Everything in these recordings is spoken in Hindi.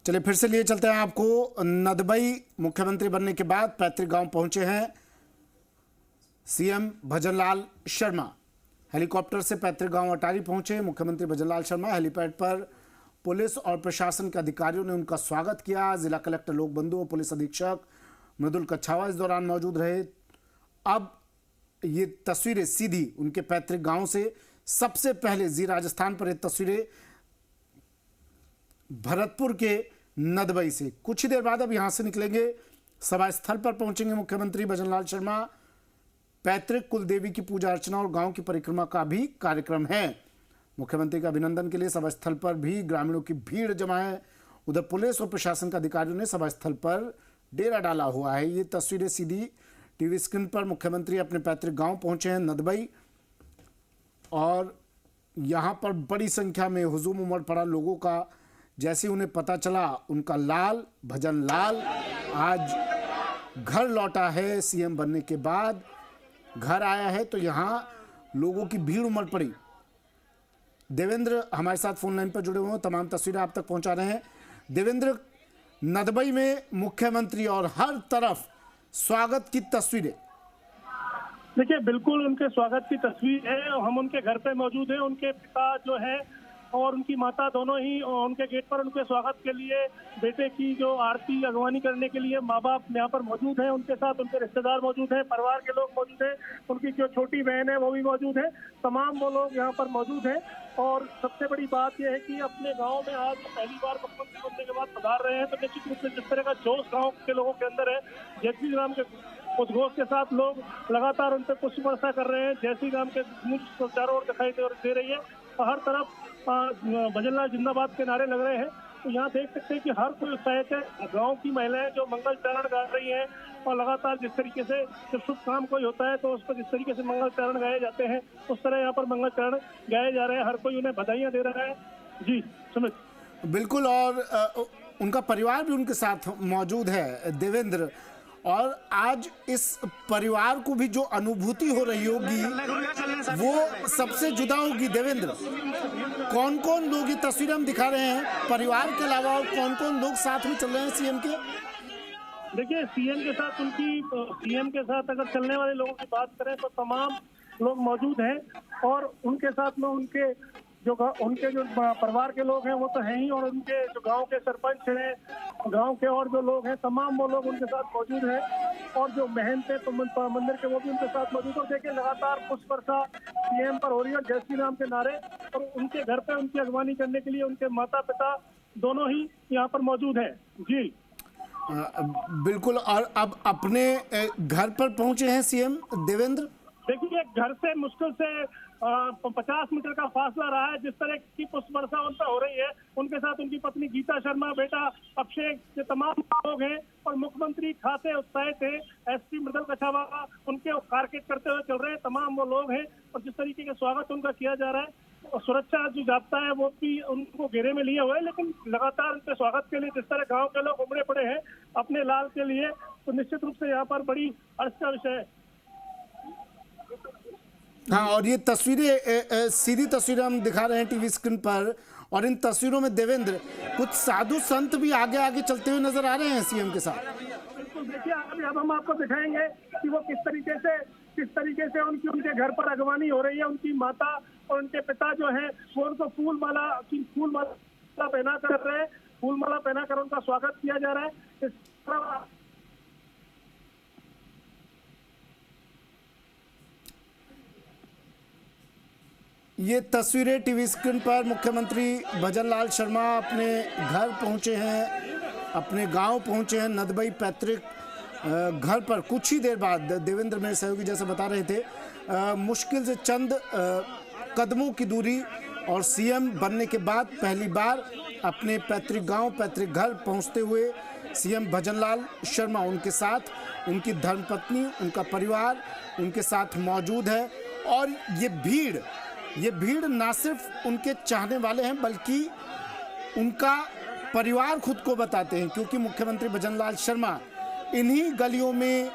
चलिए फिर से लिए चलते हैं आपको नदबई। मुख्यमंत्री बनने के बाद पैतृक गांव पहुंचे हैं सीएम भजनलाल शर्मा। हेलीकॉप्टर से पैतृक गांव अटारी पहुंचे मुख्यमंत्री भजनलाल शर्मा। हेलीपैड पर पुलिस और प्रशासन के अधिकारियों ने उनका स्वागत किया। जिला कलेक्टर लोक बंधु और पुलिस अधीक्षक मृदुल कच्छावा इस दौरान मौजूद रहे। अब ये तस्वीरें सीधी उनके पैतृक गांव से। सबसे पहले जी राजस्थान पर ये तस्वीरें भरतपुर के नदबई से। कुछ ही देर बाद अब यहां से निकलेंगे, सभा स्थल पर पहुंचेंगे मुख्यमंत्री भजनलाल शर्मा। पैतृक कुलदेवी की पूजा अर्चना और गांव की परिक्रमा का भी कार्यक्रम है। मुख्यमंत्री के अभिनंदन के लिए सभा स्थल पर भी ग्रामीणों की भीड़ जमा है। उधर पुलिस और प्रशासन के अधिकारियों ने सभा स्थल पर डेरा डाला हुआ है। ये तस्वीरें सीधी टीवी स्क्रीन पर। मुख्यमंत्री अपने पैतृक गांव पहुंचे हैं नदबई और यहां पर बड़ी संख्या में हुजूम उमड़ पड़ा लोगों का। जैसे उन्हें पता चला उनका लाल भजन लाल आज घर लौटा है, सीएम बनने के बाद घर आया है, तो यहां लोगों की भीड़ उमड़ पड़ी। देवेंद्र हमारे साथ फोन लाइन पर जुड़े हुए हैं, तमाम तस्वीरें आप तक पहुंचा रहे हैं। देवेंद्र, नदबई में मुख्यमंत्री और हर तरफ स्वागत की तस्वीरें। देखिए, बिल्कुल उनके स्वागत की तस्वीर है। हम उनके घर पे मौजूद हैं। उनके पिता जो है और उनकी माता दोनों ही उनके गेट पर उनके स्वागत के लिए बेटे की जो आरती अगवानी करने के लिए माँ बाप यहाँ पर मौजूद हैं। उनके साथ उनके रिश्तेदार मौजूद हैं, परिवार के लोग मौजूद हैं, उनकी जो छोटी बहन है वो भी मौजूद है। तमाम वो लोग यहाँ पर मौजूद हैं। और सबसे बड़ी बात यह है कि अपने गाँव में आज पहली बार मुख्यमंत्री बनने के बाद पधार रहे हैं, तो निश्चित रूप से जिस तरह का जोश गाँव के लोगों के अंदर है, जय श्री राम के उद्घोष के साथ लोग लगातार उन पर पुष्प वर्षा कर रहे हैं। जय श्री राम के गूंज चारों ओर दिखाई दे रही है और हर तरफ भजनलाल जिंदाबाद के नारे लग रहे हैं। तो यहाँ देख सकते हैं कि हर कोई उत्साहित है। गांव की महिलाएं जो मंगल चरण गा रही हैं और लगातार जिस तरीके से जब शुभ काम कोई होता है तो उस पर जिस तरीके से मंगल चरण गाए जाते हैं, उस तरह यहाँ पर मंगल चरण गाए जा रहे हैं। हर कोई उन्हें बधाइयाँ दे रहा है। जी सुमित। बिल्कुल, और उनका परिवार भी उनके साथ मौजूद है देवेंद्र। और आज इस परिवार को भी जो अनुभूति हो रही होगी वो सबसे जुदा होगी। देवेंद्र, कौन कौन लोग, ये तस्वीरें हम दिखा रहे हैं, परिवार के अलावा और कौन कौन लोग साथ में चल रहे हैं सीएम के? देखिए, सीएम के साथ अगर चलने वाले लोगों की बात करें तो तमाम लोग मौजूद हैं। और उनके साथ में उनके जो परिवार के लोग हैं वो तो हैं ही, और उनके जो गांव के सरपंच हैं, गांव के और जो लोग हैं, तमाम वो लोग उनके साथ मौजूद हैं। और जो महंत है तो मंदिर के वो भी उनके साथ मौजूद है। देखिए, लगातार पुष्प वर्षा सीएम पर हो रही है, जय श्री राम के नारे। और उनके घर पे उनकी अगवानी करने के लिए उनके माता पिता दोनों ही यहाँ पर मौजूद है। जी बिल्कुल। और अब अपने घर पर पहुंचे हैं सीएम देवेंद्र। देखिए, घर से मुश्किल से 50 मीटर का फासला रहा है। जिस तरह की पुष्प वर्षा उन पर हो रही है, उनके साथ उनकी पत्नी गीता शर्मा, बेटा अभिषेक, ये तमाम लोग हैं। और मुख्यमंत्री खासे उत्साहित थे। एसपी मृदुल कच्छावा उनके कारकेट करते हुए चल रहे हैं। तमाम वो लोग हैं और जिस तरीके का स्वागत उनका किया जा रहा है, और सुरक्षा जो जाप्ता है वो भी उनको घेरे में लिया हुआ है। लेकिन लगातार उनके स्वागत के लिए जिस तरह गाँव के लोग उमड़े पड़े हैं अपने लाल के लिए, तो निश्चित रूप से यहाँ पर बड़ी हर्ष का विषय है। हाँ, और ये तस्वीरें सीधी तस्वीरें हम दिखा रहे हैं टीवी स्क्रीन पर। और इन तस्वीरों में देवेंद्र, कुछ साधु संत भी आगे आगे चलते हुए नजर आ रहे हैं सीएम के साथ। बिल्कुल, देखिए अभी अब हम आपको दिखाएंगे कि वो किस तरीके से उनके घर पर अगवानी हो रही है। उनकी माता और उनके पिता जो है वो उनको फूल माला पहना कर रहे हैं। फूल माला पहना कर उनका स्वागत किया जा रहा है। इस तरह ये तस्वीरें टीवी स्क्रीन पर। मुख्यमंत्री भजनलाल शर्मा अपने घर पहुंचे हैं, अपने गांव पहुंचे हैं नदबई पैतृक घर पर। कुछ ही देर बाद देवेंद्र मेरे सहयोगी जैसे बता रहे थे, मुश्किल से चंद कदमों की दूरी, और सीएम बनने के बाद पहली बार अपने पैतृक गांव पैतृक घर पहुंचते हुए सीएम भजनलाल शर्मा, उनके साथ उनकी धर्मपत्नी, उनका परिवार उनके साथ मौजूद है। और ये भीड़ ना सिर्फ उनके चाहने वाले हैं बल्कि उनका परिवार खुद को बताते हैं, क्योंकि मुख्यमंत्री भजनलाल शर्मा इन्हीं गलियों में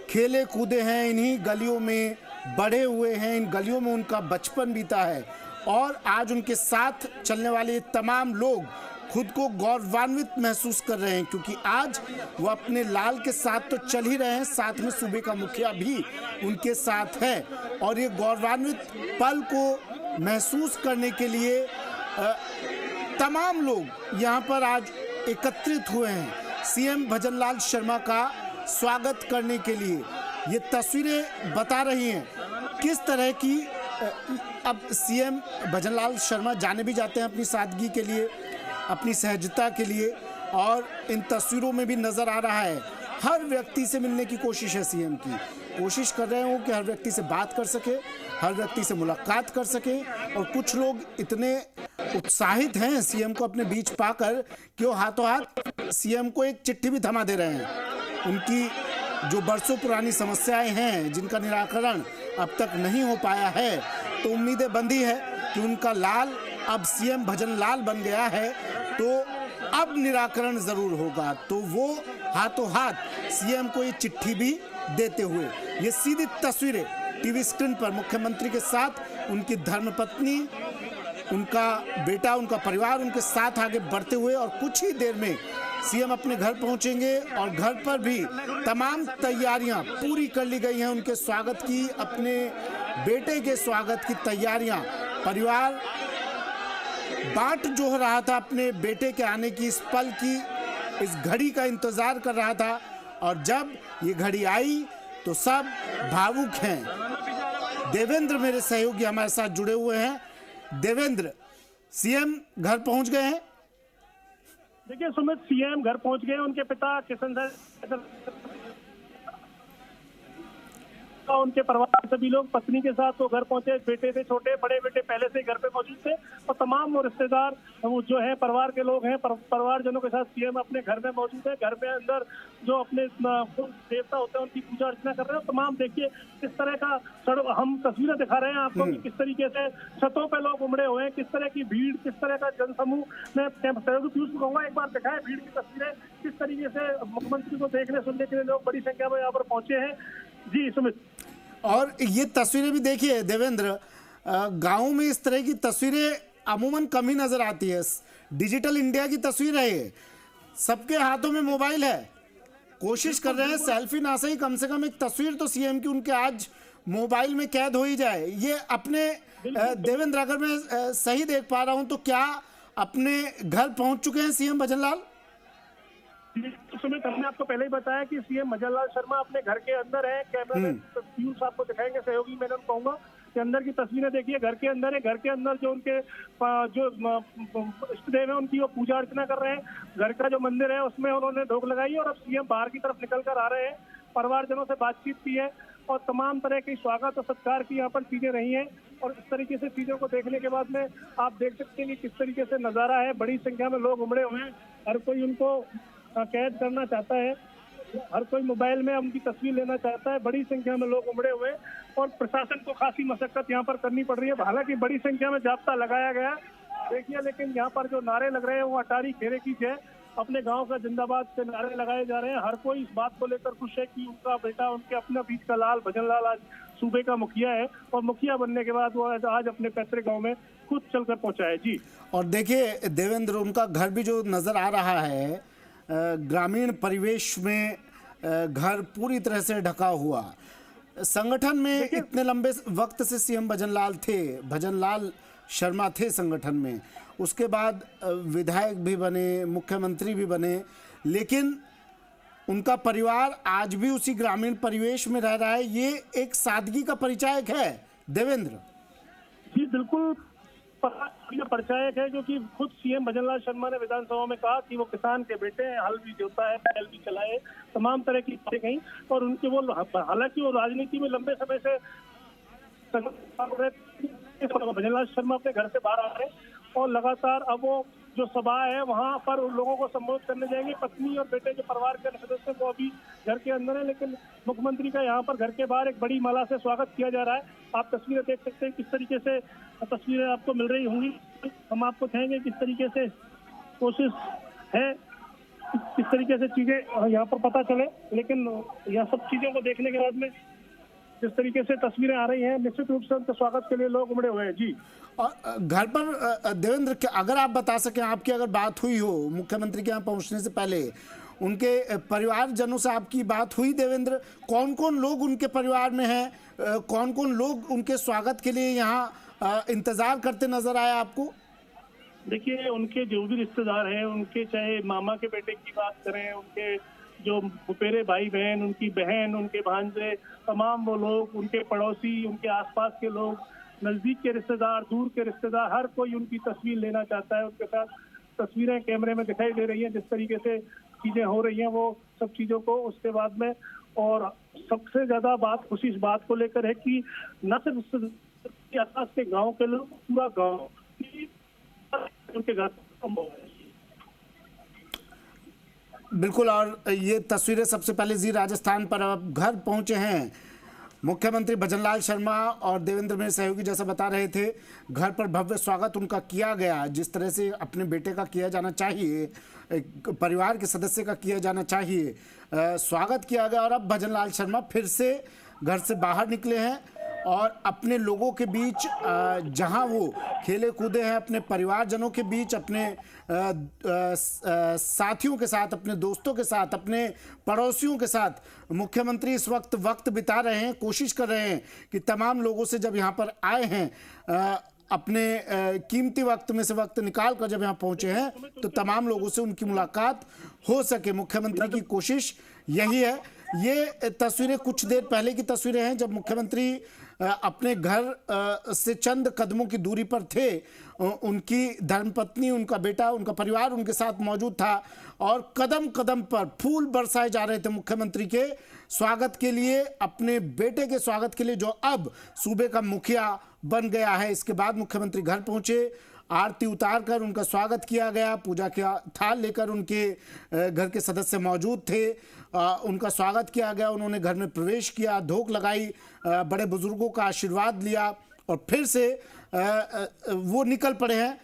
खेले कूदे हैं, इन्हीं गलियों में बड़े हुए हैं, इन गलियों में उनका बचपन बीता है। और आज उनके साथ चलने वाले तमाम लोग खुद को गौरवान्वित महसूस कर रहे हैं, क्योंकि आज वो अपने लाल के साथ तो चल ही रहे हैं, साथ में सूबे का मुखिया भी उनके साथ है। और ये गौरवान्वित पल को महसूस करने के लिए तमाम लोग यहाँ पर आज एकत्रित हुए हैं सीएम भजनलाल शर्मा का स्वागत करने के लिए। ये तस्वीरें बता रही हैं किस तरह की अब सीएम भजनलाल शर्मा जाने भी जाते हैं अपनी सादगी के लिए, अपनी सहजता के लिए। और इन तस्वीरों में भी नजर आ रहा है हर व्यक्ति से मिलने की कोशिश है सीएम की। कोशिश कर रहे हो कि हर व्यक्ति से बात कर सके, हर व्यक्ति से मुलाकात कर सके। और कुछ लोग इतने उत्साहित हैं सीएम को अपने बीच पाकर कि वो हाथों हाथ सीएम को एक चिट्ठी भी थमा दे रहे हैं। उनकी जो बरसों पुरानी समस्याएं हैं जिनका निराकरण अब तक नहीं हो पाया है, तो उम्मीदें बंधी है कि उनका लाल अब सीएम भजनलाल बन गया है तो अब निराकरण जरूर होगा। तो वो हाथों हाथ सीएम को ये चिट्ठी भी देते हुए, ये सीधी तस्वीरें टीवी स्क्रीन पर मुख्यमंत्री के साथ उनकी धर्मपत्नी, उनका बेटा, उनका परिवार उनके साथ आगे बढ़ते हुए। और कुछ ही देर में सीएम अपने घर पहुंचेंगे और घर पर भी तमाम तैयारियां पूरी कर ली गई हैं उनके स्वागत की, अपने बेटे के स्वागत की तैयारियां। परिवार बाट जो हो रहा था अपने बेटे के आने की, इस पल की, इस घड़ी का इंतजार कर रहा था। और जब ये घड़ी आई तो सब भावुक हैं। देवेंद्र मेरे सहयोगी हमारे साथ जुड़े हुए हैं। देवेंद्र, सीएम घर पहुंच गए हैं? देखिए सुमित, सीएम घर पहुंच गए। उनके पिता किशन उनके परिवार के सभी लोग पत्नी के साथ वो घर पहुंचे। बेटे थे छोटे, बड़े बेटे पहले से घर पे मौजूद थे और तमाम वो रिश्तेदार जो है परिवार के लोग हैं, परिवारजनों के साथ सीएम अपने घर में मौजूद है। घर में अंदर जो अपने देवता होते हैं उनकी पूजा अर्चना कर रहे हैं। तमाम देखिए किस तरह का हम तस्वीरें दिखा रहे हैं आपको कि किस तरीके से छतों पे लोग उमड़े हुए हैं, किस तरह की भीड़, किस तरह का जनसमूह। मैं सहयोगी पीयूष को कहूंगा एक बार दिखाए भीड़ की तस्वीरें, किस तरीके से मुख्यमंत्री को देखने सुनने के लिए लोग बड़ी संख्या में यहाँ पर पहुंचे हैं। जी सुमित, और ये तस्वीरें भी देखिए देवेंद्र, गाँव में इस तरह की तस्वीरें अमूमन कम ही नजर आती है। डिजिटल इंडिया की तस्वीर है ये, सबके हाथों में मोबाइल है, कोशिश कर रहे हैं सेल्फी ना सही कम से कम एक तस्वीर तो सीएम की उनके आज मोबाइल में कैद हो ही जाए। ये अपने देवेंद्र, अगर मैं सही देख पा रहा हूं तो क्या अपने घर पहुंच चुके हैं सीएम भजनलाल? सुमित, हमने आपको पहले ही बताया कि सीएम भजनलाल शर्मा अपने घर के अंदर है। कैमरा में पीयूष आपको दिखाएंगे, सहयोगी मैंने कहूंगा कि अंदर की तस्वीरें देखिए। घर के अंदर है, घर के अंदर जो उनके जो इष्टदेव है उनकी वो पूजा अर्चना कर रहे हैं। घर का जो मंदिर है उसमें उन्होंने ढोक लगाई है और अब सीएम बाहर की तरफ निकल कर आ रहे हैं। परिवारजनों से बातचीत की है और तमाम तरह की स्वागत और सत्कार की यहाँ पर चीजें रही हैं। और इस तरीके से चीजों को देखने के बाद में आप देख सकते हैं कि किस तरीके से नजारा है। बड़ी संख्या में लोग उमड़े हुए हैं, हर कोई उनको कैद करना चाहता है, हर कोई मोबाइल में उनकी तस्वीर लेना चाहता है। बड़ी संख्या में लोग उमड़े हुए और प्रशासन को खासी मशक्कत यहाँ पर करनी पड़ रही है। हालांकि बड़ी संख्या में जाब्ता लगाया गया देखिए, लेकिन यहाँ पर जो नारे लग रहे हैं वो अटारी खेरे की जय, अपने गांव का जिंदाबाद के नारे लगाए जा रहे हैं। हर कोई इस बात को लेकर खुश है कि उनका बेटा, उनके अपने बीच का लाल भजनलाल आज सूबे का मुखिया है और मुखिया बनने के बाद वो आज अपने पैतृक गांव में खुद चलकर पहुंचा है। जी, और देखिए देवेंद्र, उनका घर भी जो नजर आ रहा है ग्रामीण परिवेश में, घर पूरी तरह से ढका हुआ। संगठन में इतने लंबे वक्त से सीएम भजनलाल थे, भजनलाल शर्मा थे संगठन में, उसके बाद विधायक भी बने, मुख्यमंत्री भी बने, लेकिन उनका परिवार आज भी उसी ग्रामीण परिवेश में रह रहा है। ये एक सादगी का परिचायक है देवेंद्र। जी बिल्कुल परिचायक है, क्योंकि खुद सीएम भजनलाल शर्मा ने विधानसभा में कहा कि वो किसान के बेटे हैं, हल भी जोता है, बैल भी चलाए, तमाम तरह की बातें कहीं। और उनके वो, हालांकि वो राजनीति में लंबे समय से भजनलाल शर्मा अपने घर से बाहर आ रहे हैं और लगातार अब वो जो सभा है वहां पर उन लोगों को संबोधित करने जाएंगे। पत्नी और बेटे के परिवार के सदस्य वो अभी घर के अंदर है, लेकिन मुख्यमंत्री का यहाँ पर घर के बाहर एक बड़ी माला से स्वागत किया जा रहा है। आप तस्वीरें देख सकते हैं, किस तरीके से तस्वीरें आपको मिल रही होंगी। हम आपको कहेंगे किस तरीके से कोशिश है, किस तरीके से चीजें यहाँ पर पता चले, लेकिन यह सब चीजों को देखने के बाद में जिस तरीके से तस्वीरें आ रही हैं, निश्चित रूप से उनके स्वागत के लिए लोग उमड़े हुए हैं। जी। और घर पर देवेंद्र, अगर आप बता सकें, आपकी अगर बात हुई हो मुख्यमंत्री के यहाँ पहुंचने से पहले, उनके परिवारजनों से आपकी बात हुई देवेंद्र? कौन कौन लोग उनके परिवार में हैं, कौन कौन लोग उनके स्वागत के लिए यहाँ इंतजार करते नजर आए आपको? देखिए, उनके जो भी रिश्तेदार हैं, उनके चाहे मामा के बेटे की बात करें, उनके जो मुपेरे भाई बहन, उनकी बहन, उनके भांजे, तमाम वो लोग, उनके पड़ोसी, उनके आसपास के लोग, नजदीक के रिश्तेदार, दूर के रिश्तेदार, हर कोई उनकी तस्वीर लेना चाहता है। उनके साथ तस्वीरें कैमरे में दिखाई दे रही हैं, जिस तरीके से चीजें हो रही हैं वो सब चीजों को उसके बाद में। और सबसे ज्यादा बात खुशी इस बात को लेकर है कि न सिर्फ आसपास के गाँव के लोग, पूरा गाँव उनके घर संभव है। बिल्कुल। और ये तस्वीरें सबसे पहले जी राजस्थान पर अब घर पहुंचे हैं मुख्यमंत्री भजनलाल शर्मा, और देवेंद्र मेरे सहयोगी जैसा बता रहे थे, घर पर भव्य स्वागत उनका किया गया, जिस तरह से अपने बेटे का किया जाना चाहिए, एक परिवार के सदस्य का किया जाना चाहिए, स्वागत किया गया। और अब भजनलाल शर्मा फिर से घर से बाहर निकले हैं और अपने लोगों के बीच, जहां वो खेले कूदे हैं, अपने परिवारजनों के बीच, अपने साथियों के साथ, अपने दोस्तों के साथ, अपने पड़ोसियों के साथ मुख्यमंत्री इस वक्त बिता रहे हैं। कोशिश कर रहे हैं कि तमाम लोगों से, जब यहाँ पर आए हैं, अपने कीमती वक्त में से वक्त निकाल कर जब यहाँ पहुंचे हैं, तो तमाम लोगों से उनकी मुलाकात हो सके। मुख्यमंत्री की कोशिश यही है। ये तस्वीरें कुछ देर पहले की तस्वीरें हैं, जब मुख्यमंत्री अपने घर से चंद कदमों की दूरी पर थे। उनकी धर्मपत्नी, उनका बेटा, उनका परिवार उनके साथ मौजूद था और कदम कदम पर फूल बरसाए जा रहे थे मुख्यमंत्री के स्वागत के लिए, अपने बेटे के स्वागत के लिए, जो अब सूबे का मुखिया बन गया है। इसके बाद मुख्यमंत्री घर पहुंचे, आरती उतार कर उनका स्वागत किया गया, पूजा का थाल लेकर उनके घर के सदस्य मौजूद थे, उनका स्वागत किया गया। उन्होंने घर में प्रवेश किया, धोख लगाई, बड़े बुजुर्गों का आशीर्वाद लिया और फिर से वो निकल पड़े हैं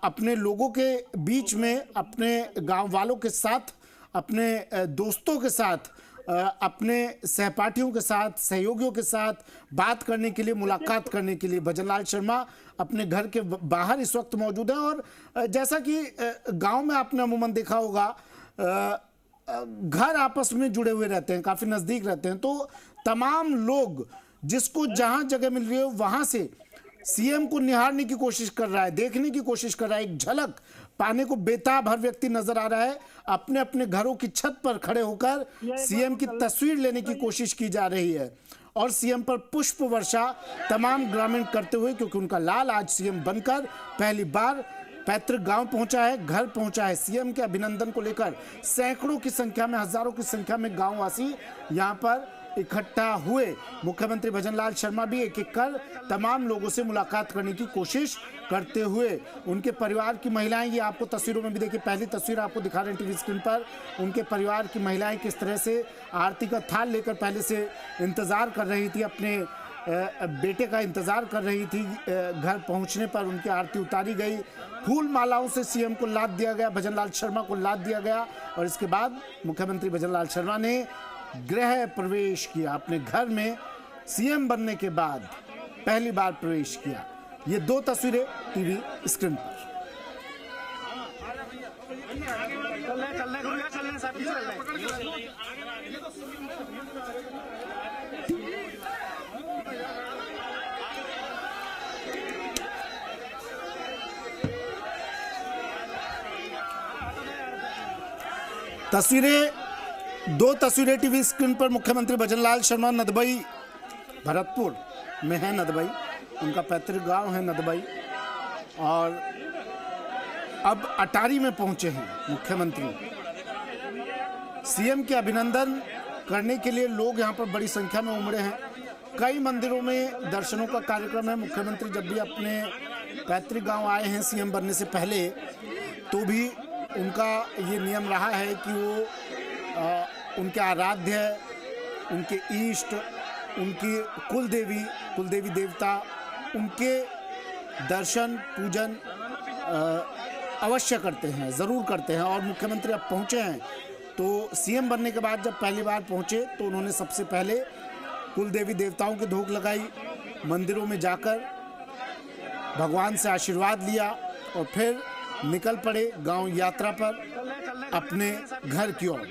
अपने लोगों के बीच में, अपने गांव वालों के साथ, अपने दोस्तों के साथ, अपने सहपाठियों के साथ, सहयोगियों के साथ बात करने के लिए, मुलाकात करने के लिए। भजनलाल शर्मा अपने घर के बाहर इस वक्त मौजूद हैं और जैसा कि गांव में आपने अमूमन देखा होगा, घर आपस में जुड़े हुए रहते हैं, काफी नजदीक रहते हैं, तो तमाम लोग जिसको जहां जगह मिल रही है वहां से सीएम को निहारने की कोशिश कर रहा है, देखने की कोशिश कर रहा है, एक झलक पाने को बेताब हर व्यक्ति नजर आ रहा है। अपने अपने घरों की छत पर खड़े होकर सीएम की तस्वीर लेने की कोशिश की जा रही है और सीएम पर पुष्प वर्षा तमाम ग्रामीण करते हुए, क्योंकि उनका लाल आज सीएम बनकर पहली बार पैतृक गांव पहुंचा है, घर पहुंचा है। सीएम के अभिनंदन को लेकर सैकड़ों की संख्या में, हजारों की संख्या में गांववासी यहां पर इकट्ठा हुए। मुख्यमंत्री भजनलाल शर्मा भी एक एक कर तमाम लोगों से मुलाकात करने की कोशिश करते हुए, उनके परिवार की महिलाएं, ये आपको तस्वीरों में भी देखिए, पहली तस्वीर आपको दिखा रहे हैं टीवी स्क्रीन पर, उनके परिवार की महिलाएं किस तरह से आरती का थाल लेकर पहले से इंतजार कर रही थी, अपने बेटे का इंतजार कर रही थी। घर पहुंचने पर उनकी आरती उतारी गई, फूल मालाओं से सीएम को लाद दिया गया, भजनलाल शर्मा को लाद दिया गया और इसके बाद मुख्यमंत्री भजनलाल शर्मा ने गृह प्रवेश किया। अपने घर में सीएम बनने के बाद पहली बार प्रवेश किया। ये दो तस्वीरें टीवी स्क्रीन पर। दो तस्वीरें टीवी स्क्रीन पर। मुख्यमंत्री भजनलाल शर्मा नदबई, भरतपुर में है नदबई, उनका पैतृक गांव है नदबई, और अब अटारी में पहुंचे हैं मुख्यमंत्री। सीएम के अभिनंदन करने के लिए लोग यहां पर बड़ी संख्या में उमड़े हैं। कई मंदिरों में दर्शनों का कार्यक्रम है। मुख्यमंत्री जब भी अपने पैतृक गांव आए हैं सीएम बनने से पहले, तो भी उनका ये नियम रहा है कि वो उनके आराध्य, उनके इष्ट, उनकी कुलदेवी देवता, उनके दर्शन पूजन अवश्य करते हैं, ज़रूर करते हैं। और मुख्यमंत्री अब पहुंचे हैं, तो सीएम बनने के बाद जब पहली बार पहुंचे तो उन्होंने सबसे पहले कुल देवी देवताओं की धूप लगाई, मंदिरों में जाकर भगवान से आशीर्वाद लिया और फिर निकल पड़े गांव यात्रा पर अपने घर की ओर।